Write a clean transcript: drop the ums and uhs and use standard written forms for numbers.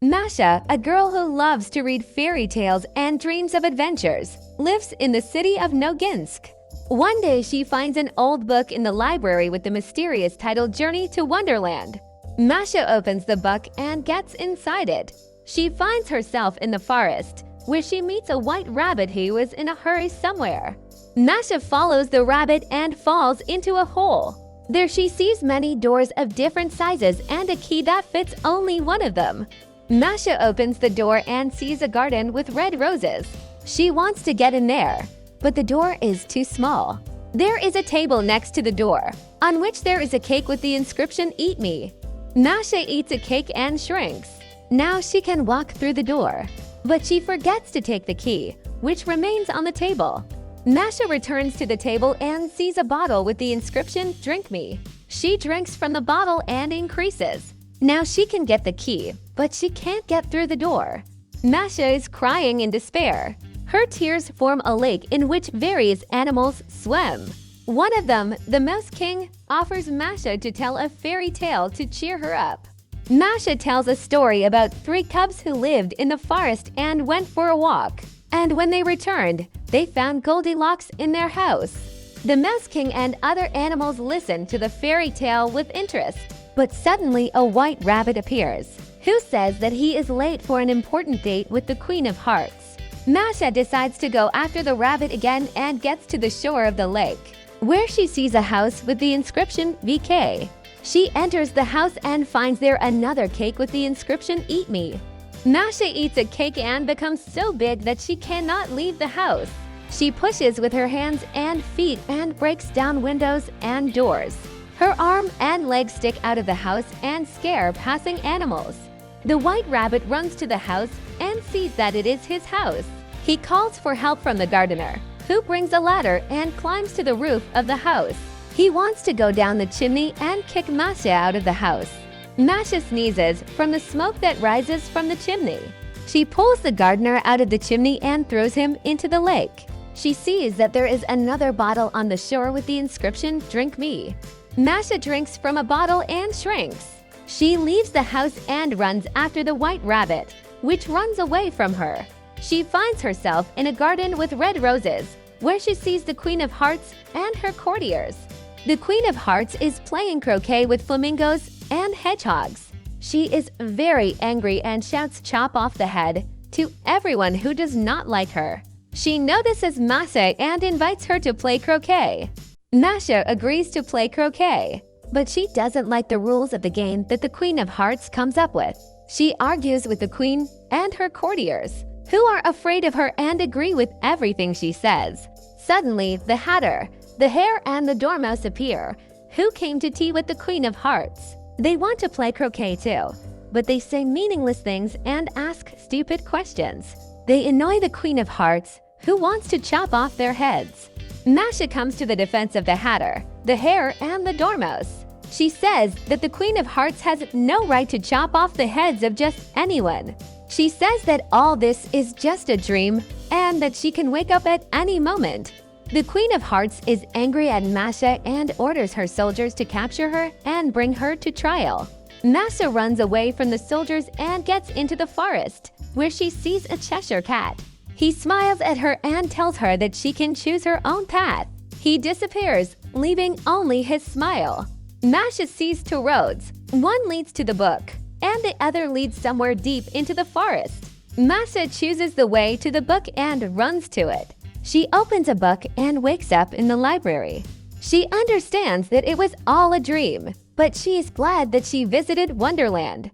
Masha, a girl who loves to read fairy tales and dreams of adventures, lives in the city of Noginsk. One day she finds an old book in the library with the mysterious title Journey to Wonderland. Masha opens the book and gets inside it. She finds herself in the forest, where she meets a white rabbit who is in a hurry somewhere. Masha follows the rabbit and falls into a hole. There she sees many doors of different sizes and a key that fits only one of them. Masha opens the door and sees a garden with red roses. She wants to get in there, but the door is too small. There is a table next to the door, on which there is a cake with the inscription "Eat me." Masha eats a cake and shrinks. Now she can walk through the door, but she forgets to take the key, which remains on the table. Masha returns to the table and sees a bottle with the inscription "Drink me." She drinks from the bottle and increases. Now she can get the key, but she can't get through the door. Masha is crying in despair. Her tears form a lake in which various animals swim. One of them, the Mouse King, offers Masha to tell a fairy tale to cheer her up. Masha tells a story about 3 cubs who lived in the forest and went for a walk. And when they returned, they found Goldilocks in their house. The Mouse King and other animals listen to the fairy tale with interest. But suddenly a white rabbit appears, who says that he is late for an important date with the Queen of Hearts. Masha decides to go after the rabbit again and gets to the shore of the lake, where she sees a house with the inscription VK. She enters the house and finds there another cake with the inscription "Eat me." Masha eats a cake and becomes so big that she cannot leave the house. She pushes with her hands and feet and breaks down windows and doors. Her arm and legs stick out of the house and scare passing animals. The white rabbit runs to the house and sees that it is his house. He calls for help from the gardener, who brings a ladder and climbs to the roof of the house. He wants to go down the chimney and kick Masha out of the house. Masha sneezes from the smoke that rises from the chimney. She pulls the gardener out of the chimney and throws him into the lake. She sees that there is another bottle on the shore with the inscription "Drink me." Masha drinks from a bottle and shrinks. She leaves the house and runs after the white rabbit, which runs away from her. She finds herself in a garden with red roses, where she sees the Queen of Hearts and her courtiers. The Queen of Hearts is playing croquet with flamingos and hedgehogs. She is very angry and shouts "Chop off the head" to everyone who does not like her. She notices Masha and invites her to play croquet. Masha agrees to play croquet, but she doesn't like the rules of the game that the Queen of Hearts comes up with. She argues with the Queen and her courtiers, who are afraid of her and agree with everything she says. Suddenly, the Hatter, the Hare and the Dormouse appear, who came to tea with the Queen of Hearts. They want to play croquet too, but they say meaningless things and ask stupid questions. They annoy the Queen of Hearts, who wants to chop off their heads. Masha comes to the defense of the Hatter, the Hare and the Dormouse. She says that the Queen of Hearts has no right to chop off the heads of just anyone. She says that all this is just a dream and that she can wake up at any moment. The Queen of Hearts is angry at Masha and orders her soldiers to capture her and bring her to trial. Masha runs away from the soldiers and gets into the forest, where she sees a Cheshire Cat. He smiles at her and tells her that she can choose her own path. He disappears, leaving only his smile. Masha sees 2 roads. One leads to the book, and the other leads somewhere deep into the forest. Masha chooses the way to the book and runs to it. She opens a book and wakes up in the library. She understands that it was all a dream, but she is glad that she visited Wonderland.